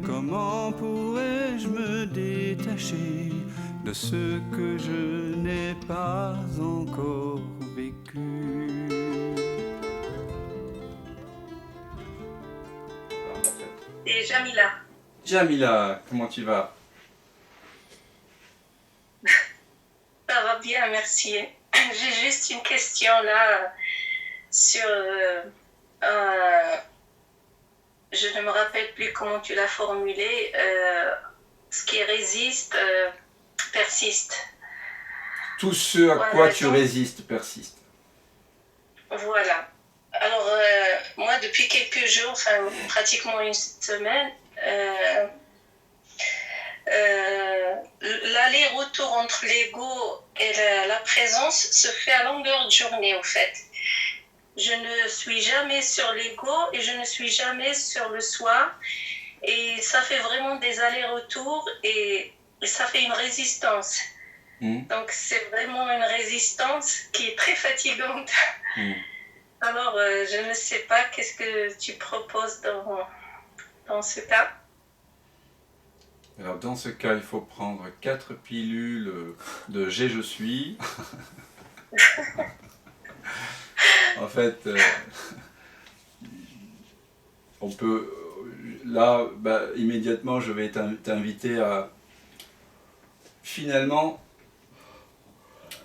Comment pourrais-je me détacher de ce que je n'ai pas encore vécu? Et Jamila. Jamila, comment tu vas? Ça va bien, merci. J'ai juste une question là sur... je ne me rappelle plus comment tu l'as formulé. Ce qui résiste persiste. Tout ce à quoi tu résistes persiste. Voilà. Alors, moi, depuis quelques jours, enfin pratiquement une semaine, l'aller-retour entre l'ego et la présence se fait à longueur de journée, au fait. Je ne suis jamais sur l'ego et je ne suis jamais sur le soi. Et ça fait vraiment des allers-retours et ça fait une résistance. Donc, c'est vraiment une résistance qui est très fatigante. Alors, je ne sais pas, qu'est-ce que tu proposes dans ce cas? Alors dans ce cas, il faut prendre 4 pilules de G je suis. En fait, on peut... Là, immédiatement, je vais t'inviter à... Finalement,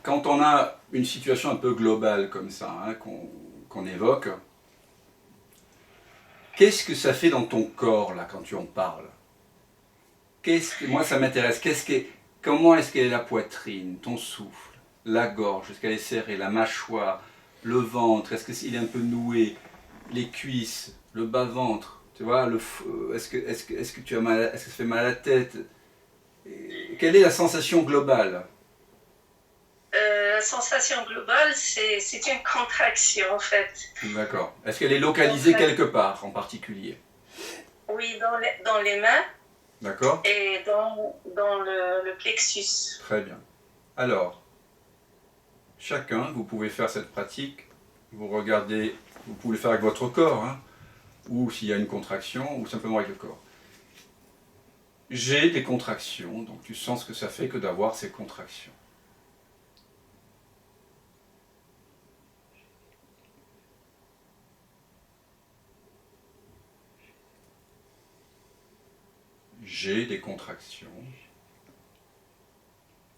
quand on a une situation un peu globale comme ça, hein, qu'on évoque, qu'est-ce que ça fait dans ton corps, là, quand tu en parles? Moi, ça m'intéresse. Comment est-ce qu'elle est la poitrine, ton souffle, la gorge, est-ce qu'elle est serrée, la mâchoire, le ventre, est-ce qu'il est un peu noué, les cuisses, le bas-ventre, tu vois, est-ce que tu as mal, est-ce que ça fait mal à la tête? Quelle est la sensation globale? La sensation globale, c'est une contraction, en fait. D'accord. Est-ce qu'elle est localisée quelque part en particulier? Oui, dans les mains. D'accord. Et dans le plexus. Très bien. Alors, chacun, vous pouvez faire cette pratique, vous regardez, vous pouvez le faire avec votre corps, hein, ou s'il y a une contraction, ou simplement avec le corps. J'ai des contractions, donc tu sens ce que ça fait que d'avoir ces contractions. J'ai des contractions.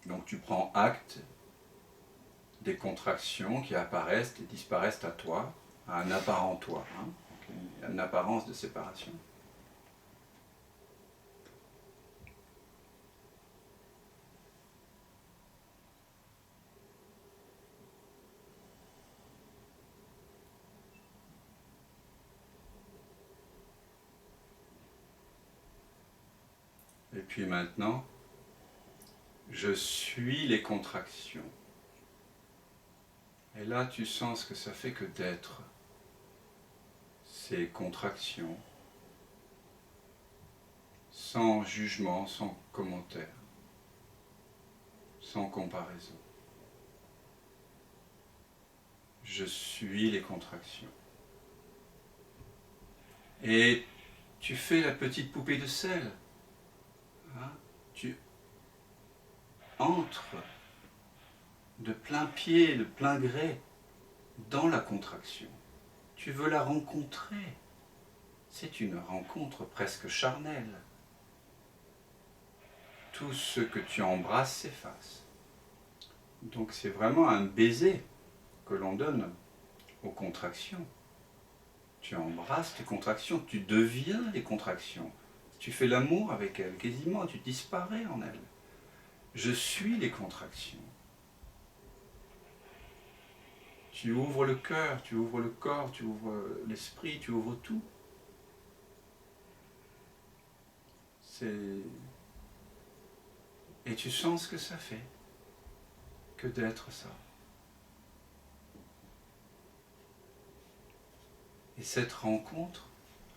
Donc tu prends acte des contractions qui apparaissent et disparaissent à toi, à un apparent toi, hein, une apparence de séparation. Et puis maintenant, je suis les contractions. Et là, tu sens ce que ça fait que d'être ces contractions, sans jugement, sans commentaire, sans comparaison. Je suis les contractions. Et tu fais la petite poupée de sel. Hein? Tu entres de plein pied, de plein gré, dans la contraction. Tu veux la rencontrer. C'est une rencontre presque charnelle. Tout ce que tu embrasses s'efface. Donc c'est vraiment un baiser que l'on donne aux contractions. Tu embrasses tes contractions, tu deviens les contractions. Tu fais l'amour avec elles, quasiment, tu disparais en elles. Je suis les contractions. Tu ouvres le cœur, tu ouvres le corps, tu ouvres l'esprit, tu ouvres tout. Et tu sens ce que ça fait que d'être ça. Et cette rencontre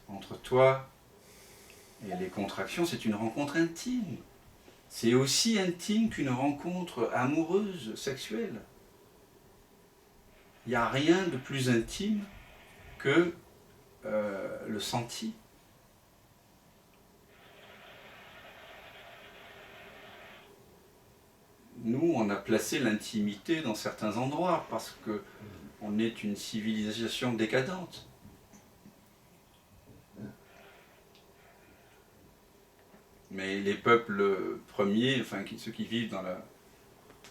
entre toi et les contractions, c'est une rencontre intime. C'est aussi intime qu'une rencontre amoureuse, sexuelle. Il n'y a rien de plus intime que le senti. placé l'intimité dans certains endroits, parce que on est une civilisation décadente. Mais les peuples premiers, enfin ceux qui vivent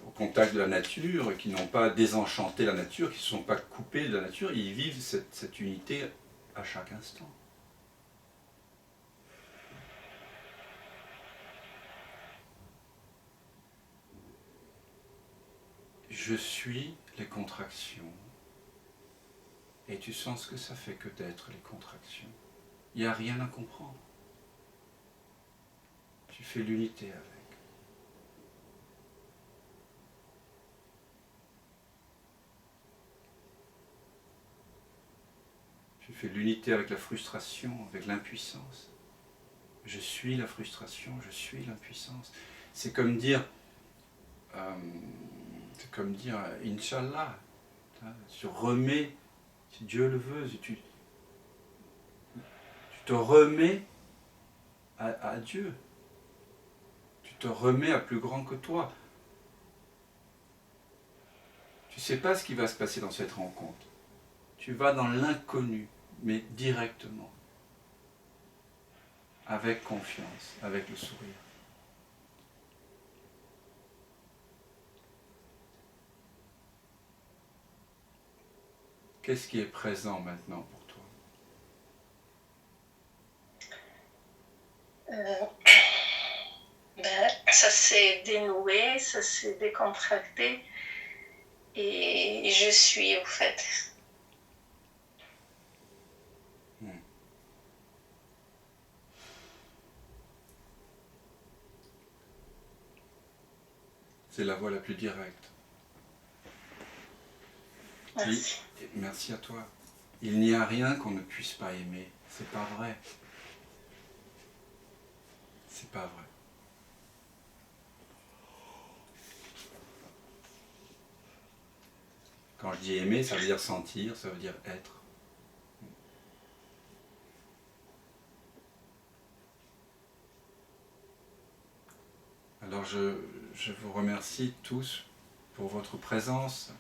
au contact de la nature, qui n'ont pas désenchanté la nature, qui ne se sont pas coupés de la nature, ils vivent cette unité à chaque instant. Je suis les contractions. Et tu sens ce que ça fait que d'être les contractions. Il n'y a rien à comprendre. Tu fais l'unité avec. Tu fais l'unité avec la frustration, avec l'impuissance. Je suis la frustration, je suis l'impuissance. C'est comme dire, Inch'Allah, tu remets, si Dieu le veut, si tu te remets à Dieu. Tu te remets à plus grand que toi. Tu ne sais pas ce qui va se passer dans cette rencontre. Tu vas dans l'inconnu, mais directement. Avec confiance, avec le sourire. Qu'est-ce qui est présent maintenant pour toi? Ça s'est dénoué, ça s'est décontracté et je suis au fait. C'est la voie la plus directe. Merci. Merci à toi. Il n'y a rien qu'on ne puisse pas aimer. C'est pas vrai. C'est pas vrai. Quand je dis aimer, ça veut dire sentir, ça veut dire être. Alors je vous remercie tous pour votre présence.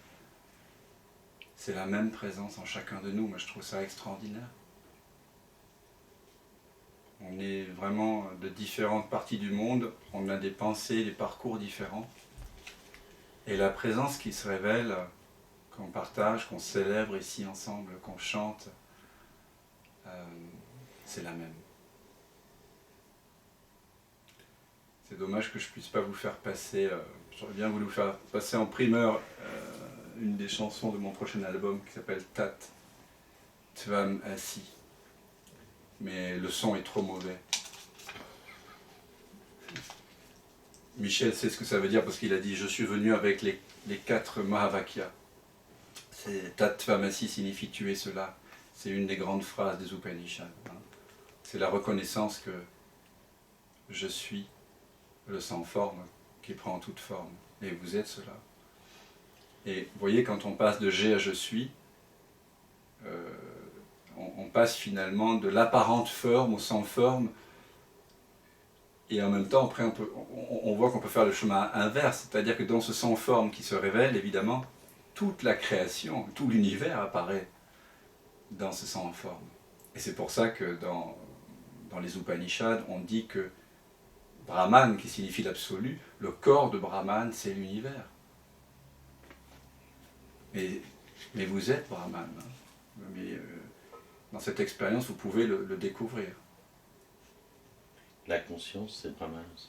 C'est la même présence en chacun de nous. Moi, je trouve ça extraordinaire. On est vraiment de différentes parties du monde. On a des pensées, des parcours différents. Et la présence qui se révèle, qu'on partage, qu'on célèbre ici ensemble, qu'on chante, c'est la même. C'est dommage que je ne puisse pas vous faire passer, j'aurais bien voulu vous faire passer en primeur une des chansons de mon prochain album qui s'appelle Tat Tvam Assi. Mais le son est trop mauvais. Michel sait ce que ça veut dire parce qu'il a dit « Je suis venu avec les 4 Mahavakyas ». Tat Tvam Assi signifie « tuer cela ». C'est une des grandes phrases des Upanishads. C'est la reconnaissance que je suis le sans forme qui prend toute forme. Et vous êtes cela. Et vous voyez, quand on passe de j'ai à je suis, on passe finalement de l'apparente forme au sans forme. Et en même temps, après, on voit qu'on peut faire le chemin inverse. C'est-à-dire que dans ce sans forme qui se révèle, évidemment, toute la création, tout l'univers apparaît dans ce sans forme. Et c'est pour ça que dans les Upanishads, on dit que Brahman, qui signifie l'absolu, le corps de Brahman, c'est l'univers. Mais vous êtes Brahman. Hein. Mais dans cette expérience, vous pouvez le découvrir. La conscience, c'est Brahman aussi.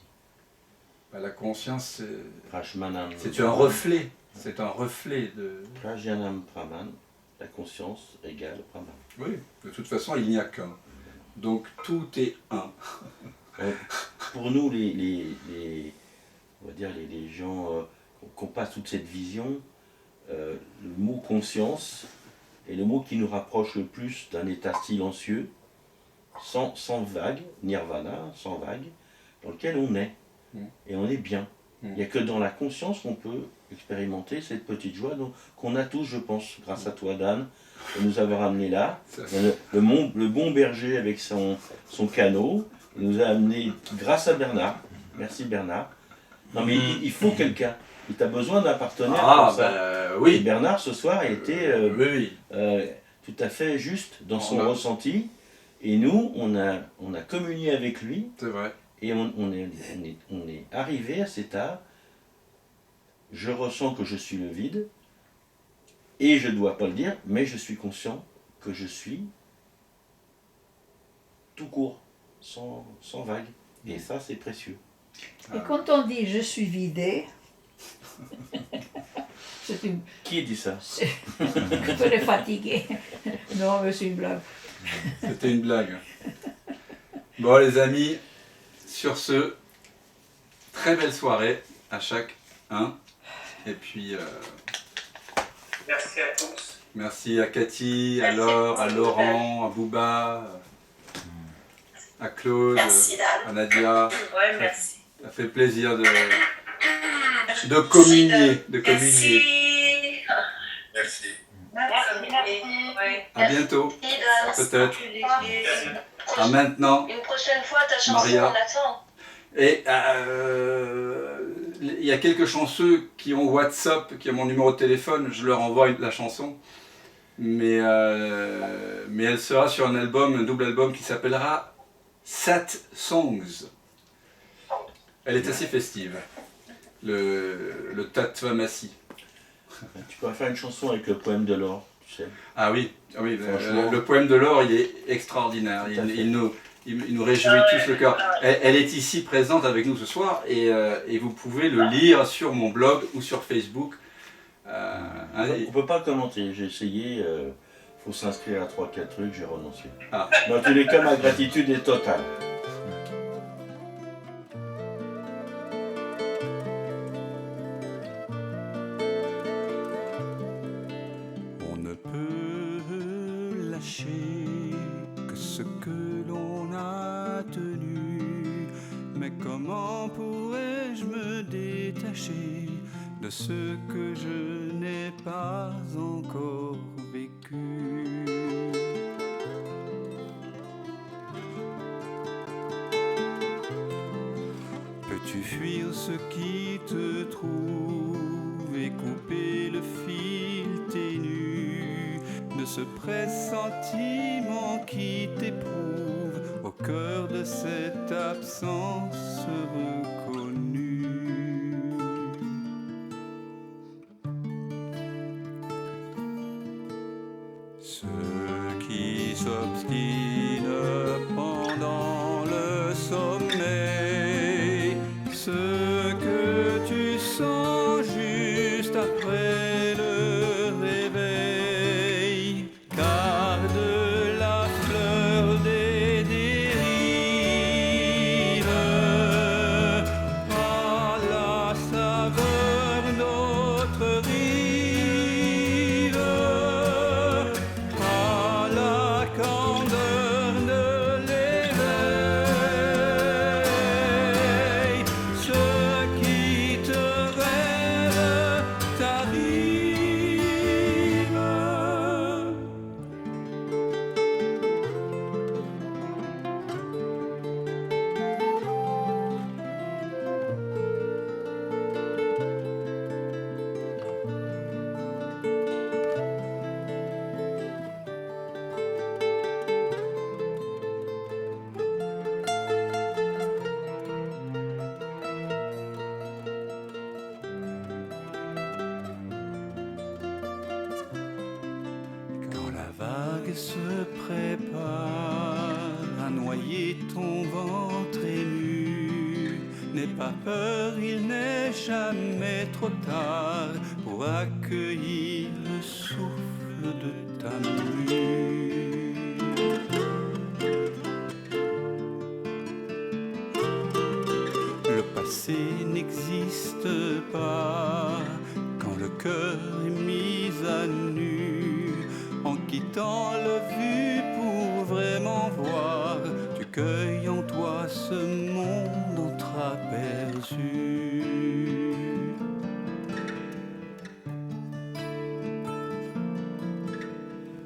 La conscience, Prajmanam. c'est un reflet. C'est un reflet de... Prajnanam Brahman, la conscience égale Brahman. Oui, de toute façon, il n'y a qu'un. Donc tout est un. Pour nous, on va dire les gens qu'on passe toute cette vision, le mot conscience est le mot qui nous rapproche le plus d'un état silencieux, sans vague, nirvana, sans vague, dans lequel on est. Et on est bien. Il n'y a que dans la conscience qu'on peut expérimenter cette petite joie qu'on a tous, je pense, grâce à toi, Dan, de nous avoir amenés là. Le bon berger avec son canot, il nous a amenés grâce à Bernard. Merci Bernard. Non mais il faut quelqu'un. Et tu as besoin d'un partenaire Ah, comme ça. ben Et oui. Bernard, ce soir, était Oui, oui. tout à fait juste dans son On a- ressenti. Et nous, on a communié avec lui C'est vrai. et on est arrivé à cet état. Je ressens que je suis le vide et je ne dois pas le dire, mais je suis conscient que je suis tout court, sans vague. Et ça, c'est précieux. Et quand on dit je suis vidé, c'est une. Qui dit ça? Un peu fatigué. Non, mais c'est une blague. C'était une blague. Bon les amis, sur ce, très belle soirée à chacun. Et puis Merci à tous. merci à Cathy, à Merci. Laure, à Laurent, à Bouba, à Claude, Merci, Dan. à Nadia. Ouais, merci. Ça fait plaisir de communier. De communier. Merci. Ouais. À bientôt, Dan. peut-être. À Prochaine- maintenant. Une prochaine fois, ta chanson, Maria. on l'attend. Et il y a quelques chanceux qui ont WhatsApp, qui ont mon numéro de téléphone, je leur envoie la chanson. Mais elle sera sur un album, un double album qui s'appellera Sat Songs. Elle est assez festive, le Tatvamasi. Tu pourrais faire une chanson avec le poème de l'or, tu sais. Ah oui, Franchement. le poème de l'or, il est extraordinaire. Tout à fait. Il nous réjouit tous le cœur. Elle est ici présente avec nous ce soir et vous pouvez le lire sur mon blog ou sur Facebook. On ne peut pas commenter, j'ai essayé, faut s'inscrire à 3-4 trucs, j'ai renoncé. Ah. Dans tous les cas, ma gratitude est totale. On ne peut lâcher que ce que l'on a tenu. Mais comment pourrais-je me détacher de ce que je n'ai pas encore vécu? Peux-tu fuir ce qui te trouve et couper le fil ténu de ce pressentiment qui t'éprouve au cœur de cette absence reconnue? Ce qui s'obstine pendant le sommeil, ce que tu sens juste après le réveil, garde la fleur des dérives, à la saveur d'autres rives, à la candeur de l'éveil. Ce qui te rêve t'arrive. Quand la vague se prépare à noyer ton ventre ému, n'aie pas peur, il n'est jamais trop tard pour accueillir le souffle de ta mue. Le passé n'existe pas quand le cœur est mis à nu. En quittant le vu pour vraiment voir, tu cueilles en toi ce monde entreaperçu.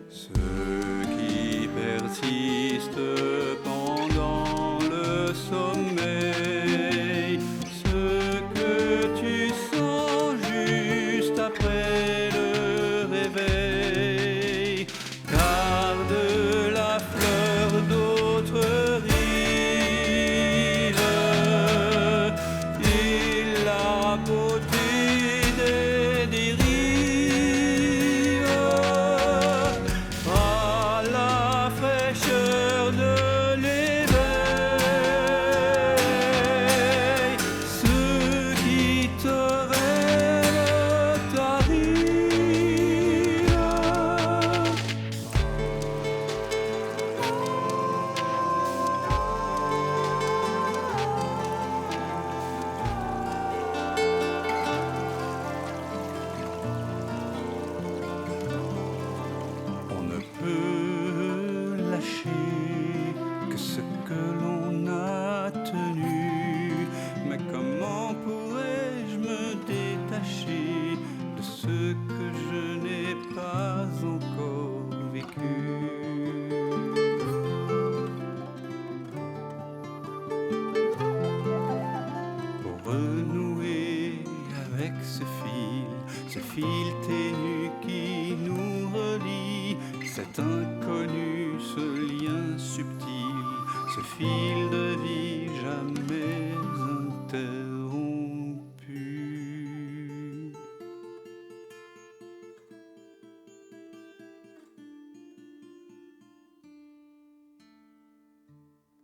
Ce qui persiste pendant le sommeil, ce que tu sens fil de vie, jamais un terme.